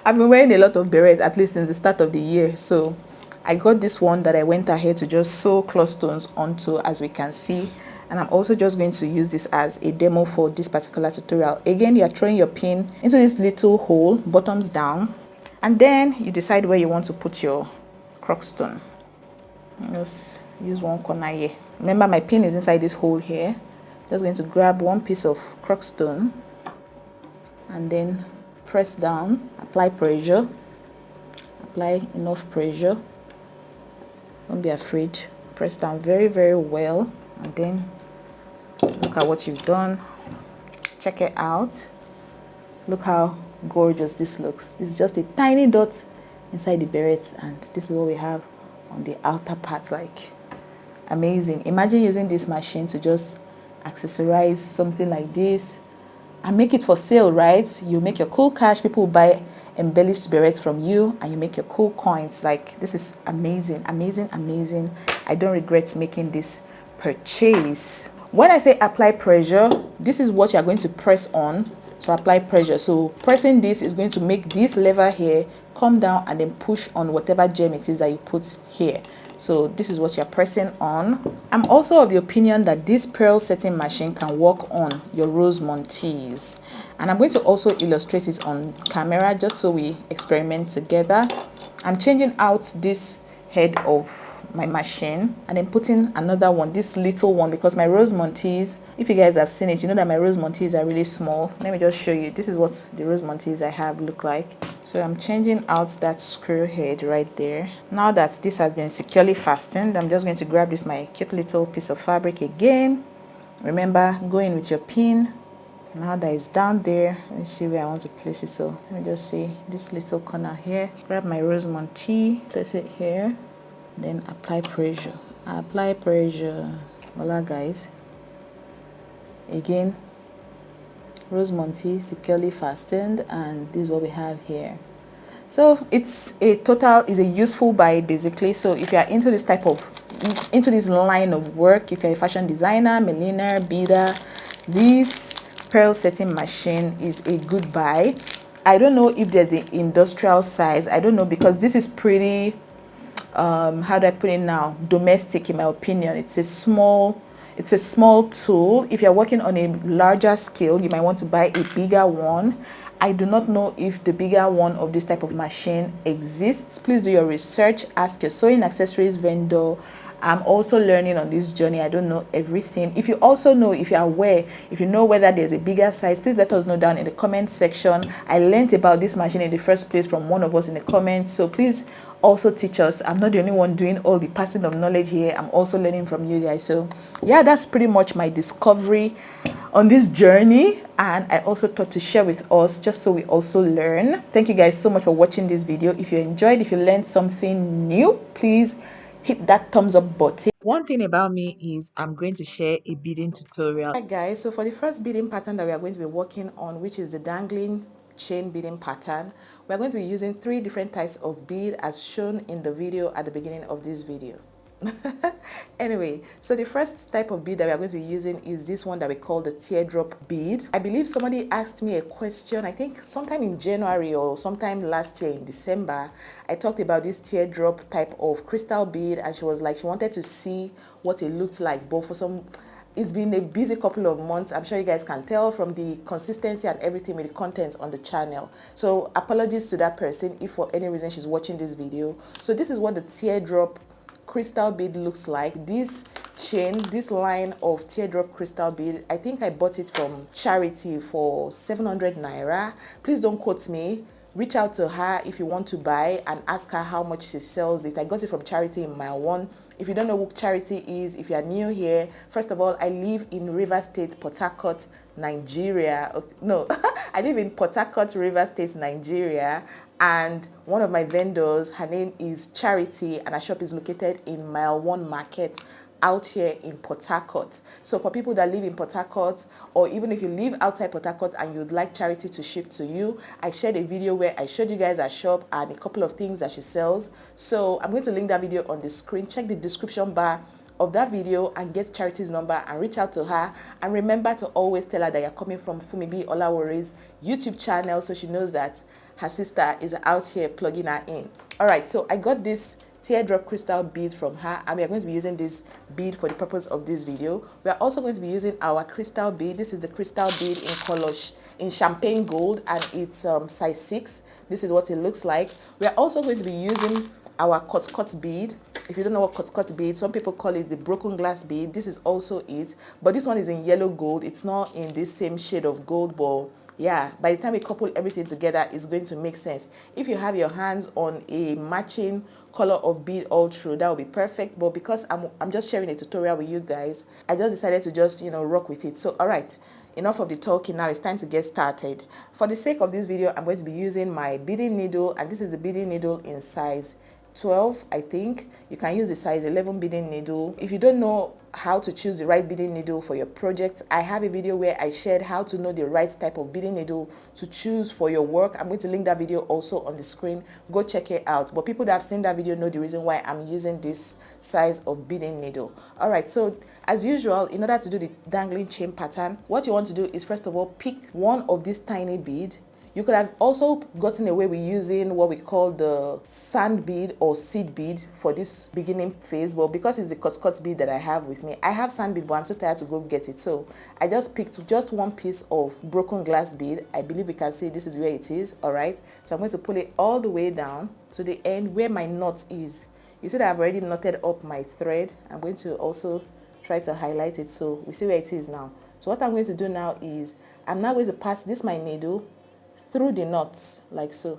I've been wearing a lot of berets, at least since the start of the year. So I got this one that I went ahead to just sew cloth stones onto, as we can see. And I'm also just going to use this as a demo for this particular tutorial. Again, you're throwing your pin into this little hole, bottoms down. And then you decide where you want to put your crookstone. Just use one corner here. Remember, my pin is inside this hole here. Just going to grab one piece of crookstone and then press down, apply pressure, apply enough pressure. Don't be afraid. Press down very, very well, and then look at what you've done. Check it out. Look how gorgeous this looks. This is just a tiny dot inside the beret, and this is what we have on the outer part. Like, amazing. Imagine using this machine to just accessorize something like this and make it for sale, right? You make your cool cash, people will buy embellished berets from you, and you make your cool coins. Like, this is amazing, amazing, amazing. I don't regret making this purchase. When I say apply pressure, this is what you're going to press on. So apply pressure. So pressing this is going to make this lever here come down and then push on whatever gem it is that you put here. So this is what you're pressing on. I'm also of the opinion that this pearl setting machine can work on your Rosemont tees, and I'm going to also illustrate it on camera just so we experiment together. I'm changing out this head of my machine and then putting another one, this little one, because my Rosemont tees, if you guys have seen it, you know that my Rosemont tees are really small. Let me just show you. This is what the Rosemont tees I have look like. So I'm changing out that screw head right there. Now that this has been securely fastened, I'm just going to grab this my cute little piece of fabric again. Remember, go in with your pin. Now that it's down there, let me see where I want to place it. So let me just say this little corner here. Grab my Rosemont tee, place it here. Then apply pressure. Apply pressure. Voila guys. Again, Rosemont tee securely fastened, and this is what we have here. So it's a useful buy basically. So if you are into this line of work, if you're a fashion designer, milliner, beader, this pearl setting machine is a good buy. I don't know if there's an industrial size. I don't know, because this is pretty how do I put it now, domestic in my opinion. It's a small tool. If you're working on a larger scale, you might want to buy a bigger one. I do not know if the bigger one of this type of machine exists. Please do your research, ask your sewing accessories vendor, I'm also learning on this journey. I don't know everything. If you also know, if you're aware, if you know whether there's a bigger size, please let us know down in the comment section. I learned about this machine in the first place from one of us in the comments, so please also teach us. I'm not the only one doing all the passing of knowledge here. I'm also learning from you guys. So yeah, that's pretty much my discovery on this journey, and I also thought to share with us just so we also learn. Thank you guys so much for watching this video. If you enjoyed, if you learned something new, please hit that thumbs up button. One thing about me is I'm going to share a beading tutorial. Alright guys, so for the first beading pattern that we are going to be working on, which is the dangling chain beading pattern, we are going to be using 3 different types of bead as shown in the video at the beginning of this video. Anyway, so the first type of bead that we are going to be using is this one that we call the teardrop bead. I believe somebody asked me a question, I think sometime in January or sometime last year in December. I talked about this teardrop type of crystal bead, and she was like, she wanted to see what it looked like, but for some, it's been a busy couple of months. I'm sure you guys can tell from the consistency and everything with the content on the channel. So apologies to that person if for any reason she's watching this video. So this is what the teardrop crystal bead looks like. This chain, this line of teardrop crystal bead, I think I bought it from Charity for 700 naira. Please don't quote me. Reach out to her if you want to buy and ask her how much she sells it. I got it from Charity in Mile 1. If you don't know who Charity is, if you are new here, first of all, I live in River State, Port Harcourt, Nigeria. No, I live in Port Harcourt, River State, Nigeria. And one of my vendors, her name is Charity, and her shop is located in Mile 1 Market out here in Port Harcourt. So for people that live in Port Harcourt, or even if you live outside Port Harcourt and you'd like Charity to ship to you, I shared a video where I showed you guys her shop and a couple of things that she sells. So I'm going to link that video on the screen. Check the description bar of that video and get Charity's number and reach out to her. And remember to always tell her that you're coming from Funmibi Olawore's YouTube channel, so she knows that her sister is out here plugging her in. All right, so I got this teardrop crystal bead from her, and we are going to be using this bead for the purpose of this video. We are also going to be using our crystal bead. This is the crystal bead in color in champagne gold, and it's size 6. This is what it looks like. We are also going to be using our cut bead. If you don't know what cut bead, some people call it the broken glass bead. This is also it, but this one is in yellow gold. It's not in this same shade of gold, but yeah, by the time we couple everything together, it's going to make sense. If you have your hands on a matching color of bead all through, that would be perfect. But because I'm just sharing a tutorial with you guys, I just decided to just, rock with it. So all right, enough of the talking. Now it's time to get started. For the sake of this video, I'm going to be using my beading needle, and this is the beading needle in size 12. I think you can use the size 11 beading needle. If you don't know how to choose the right beading needle for your project, I have a video where I shared how to know the right type of beading needle to choose for your work. I'm going to link that video also on the screen. Go check it out. But people that have seen that video know the reason why I'm using this size of beading needle. All right, so as usual, in order to do the dangling chain pattern, what you want to do is first of all pick one of these tiny beads. You could have also gotten away with using what we call the sand bead or seed bead for this beginning phase, but because it's the cut bead that I have with me, I have sand bead, but I'm too tired to go get it. So I just picked just one piece of broken glass bead. I believe we can see this is where it is, all right? So I'm going to pull it all the way down to the end where my knot is. You see that I've already knotted up my thread. I'm going to also try to highlight it so we see where it is now. So what I'm going to do now is I'm now going to pass this my needle through the knots like so.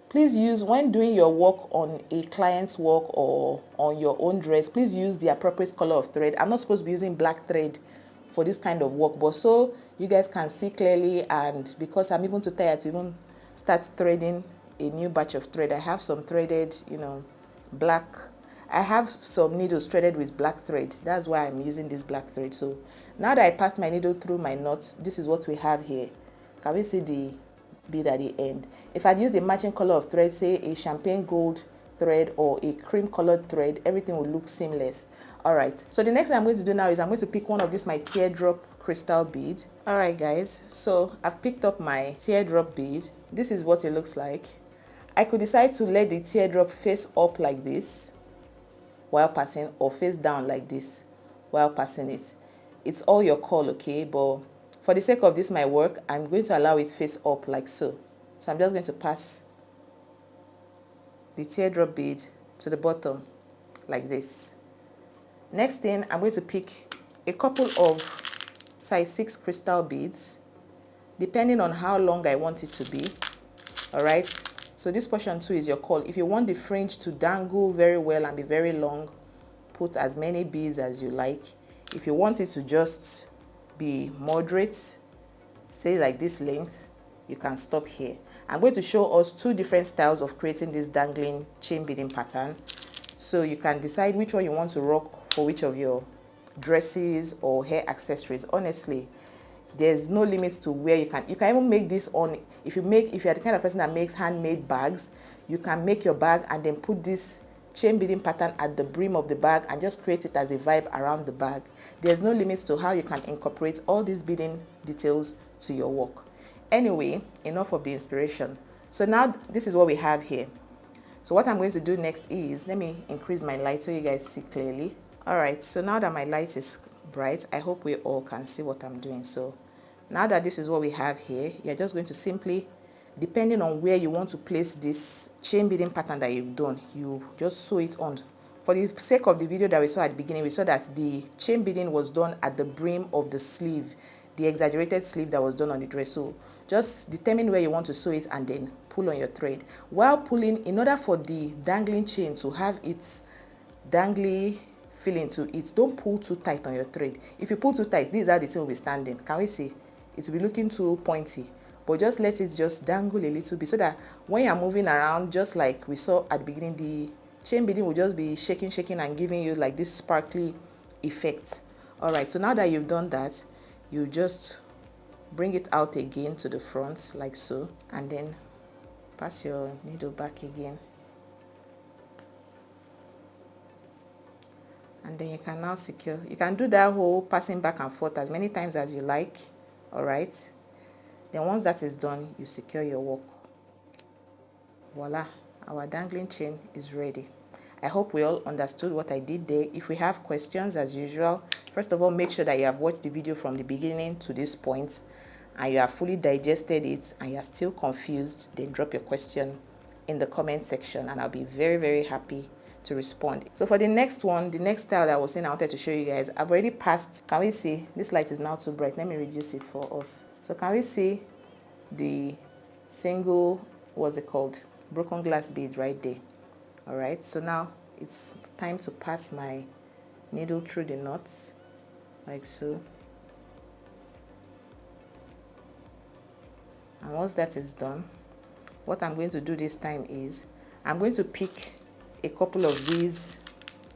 Please use, when doing your work on a client's work or on your own dress, please use the appropriate color of thread. I'm not supposed to be using black thread for this kind of work, but so you guys can see clearly, and because I'm even too tired to even start threading a new batch of thread, I have some threaded, black. I have some needles threaded with black thread. That's why I'm using this black thread. So now that I passed my needle through my knots, this is what we have here. Can we see the bead at the end? If I'd used a matching color of thread, say a champagne gold thread or a cream colored thread, everything would look seamless. All right, so the next thing I'm going to do now is I'm going to pick one of these my teardrop crystal bead. All right guys, so I've picked up my teardrop bead. This is what it looks like. I could decide to let the teardrop face up like this while passing, or face down like this while passing it. It's all your call, okay? But for the sake of this my work, I'm going to allow it face up like so. So I'm just going to pass the teardrop bead to the bottom like this. Next thing, I'm going to pick a couple of size 6 crystal beads, depending on how long I want it to be. All right, so this portion too is your call. If you want the fringe to dangle very well and be very long, put as many beads as you like. If you want it to just be moderate, say like this length, you can stop here. I'm going to show us 2 different styles of creating this dangling chain beading pattern, so you can decide which one you want to rock for which of your dresses or hair accessories. Honestly, there's no limit to where you can even make this on. If you're the kind of person that makes handmade bags, you can make your bag and then put this chain beading pattern at the brim of the bag and just create it as a vibe around the bag. There's no limit to how you can incorporate all these beading details to your work. Anyway, enough of the inspiration. So now this is what we have here. So what I'm going to do next is, let me increase my light so you guys see clearly. All right, so now that my light is bright, I hope we all can see what I'm doing. So now that this is what we have here, you're just going to simply, depending on where you want to place this chain beading pattern that you've done, you just sew it on. For the sake of the video that we saw at the beginning, we saw that the chain beading was done at the brim of the sleeve, the exaggerated sleeve that was done on the dress. So just determine where you want to sew it and then pull on your thread. While pulling, in order for the dangling chain to have its dangly feeling to it, don't pull too tight on your thread. If you pull too tight, this is how the thing will be standing. Can we see? It will be looking too pointy. But just let it just dangle a little bit so that when you're moving around, just like we saw at the beginning, the chain beading will just be shaking and giving you like this sparkly effect. All right, so now that you've done that, you just bring it out again to the front like so, and then pass your needle back again. And then you can now secure. You can do that whole passing back and forth as many times as you like. All right. Then once that is done, you secure your work. Voila, our dangling chain is ready. I hope we all understood what I did there. If we have questions, as usual, first of all, make sure that you have watched the video from the beginning to this point and you have fully digested it and you are still confused, then drop your question in the comment section and I'll be very, very happy to respond. So for the next one, the next style that I was saying I wanted to show you guys, I've already passed. Can we see? This light is now too bright. Let me reduce it for us. So can we see the single, what's it called, broken glass bead right there? All right, so now it's time to pass my needle through the knots like so. And once that is done, what I'm going to do this time is I'm going to pick a couple of these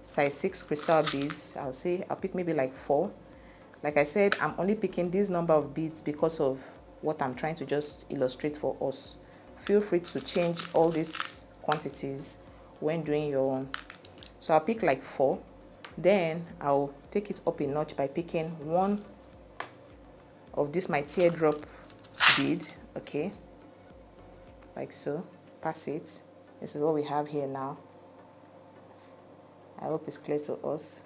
size 6 crystal beads. I'll pick maybe like 4. Like I said, I'm only picking this number of beads because of what I'm trying to just illustrate for us. Feel free to change all these quantities when doing your own. So I'll pick like 4. Then I'll take it up a notch by picking one of this my teardrop bead, okay, like so. Pass it. This is what we have here now. I hope it's clear to us.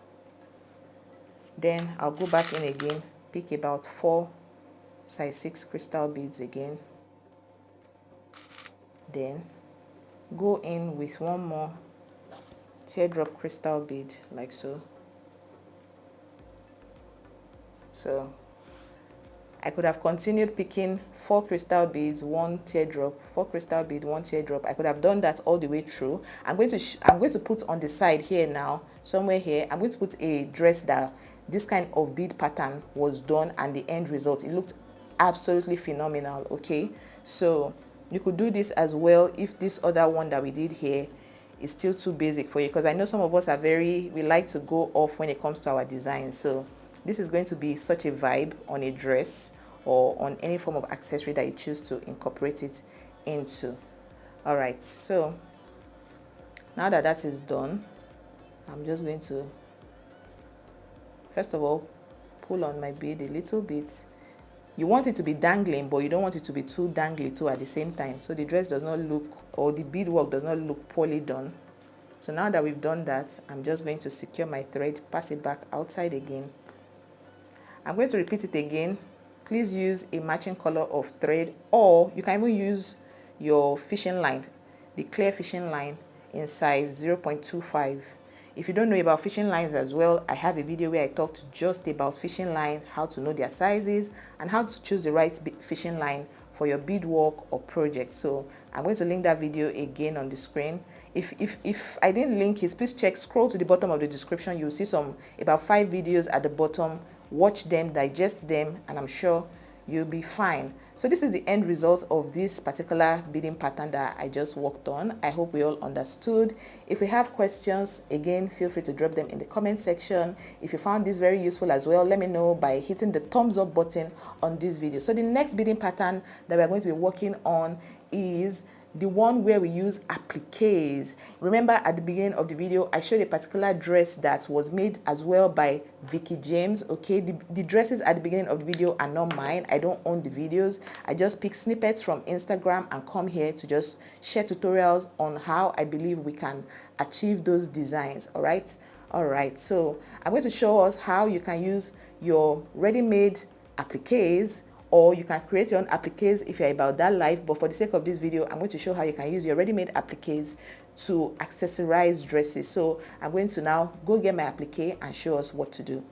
Then I'll go back in again, pick about 4 size 6 crystal beads again. Then go in with one more teardrop crystal bead like so. So I could have continued picking 4 crystal beads, 1 teardrop, 4 crystal bead, 1 teardrop. I could have done that all the way through. I'm going to put on the side here now, somewhere here, I'm going to put a dress that this kind of bead pattern was done and the end result. It looked absolutely phenomenal, okay? So you could do this as well if this other one that we did here is still too basic for you, because I know some of us are we like to go off when it comes to our design. So this is going to be such a vibe on a dress or on any form of accessory that you choose to incorporate it into. All right, so now that that is done, I'm just going to, first of all, pull on my bead a little bit. You want it to be dangling, but you don't want it to be too dangly too at the same time, so the dress does not look, or the beadwork does not look poorly done. So now that we've done that, I'm just going to secure my thread, pass it back outside again. I'm going to repeat it again. Please use a matching color of thread, or you can even use your fishing line, the clear fishing line in size 0.25. If you don't know about fishing lines as well, I have a video where I talked just about fishing lines, how to know their sizes, and how to choose the right fishing line for your beadwork or project. So I'm going to link that video again on the screen. If I didn't link it, please scroll to the bottom of the description. You'll see about 5 videos at the bottom. Watch them, digest them, and I'm sure you'll be fine. So this is the end result of this particular beading pattern that I just worked on. I hope we all understood. If you have questions, again, feel free to drop them in the comment section. If you found this very useful as well, let me know by hitting the thumbs up button on this video. So the next beading pattern that we're going to be working on is the one where we use appliques. Remember at the beginning of the video, I showed a particular dress that was made as well by Vicky James. Okay, the dresses at the beginning of the video are not mine. I don't own the videos. I just pick snippets from Instagram and come here to just share tutorials on how I believe we can achieve those designs. All right, so I'm going to show us how you can use your ready-made appliques, or you can create your own appliques if you're about that life. But for the sake of this video, I'm going to show how you can use your ready-made appliques to accessorize dresses. So I'm going to now go get my applique and show us what to do.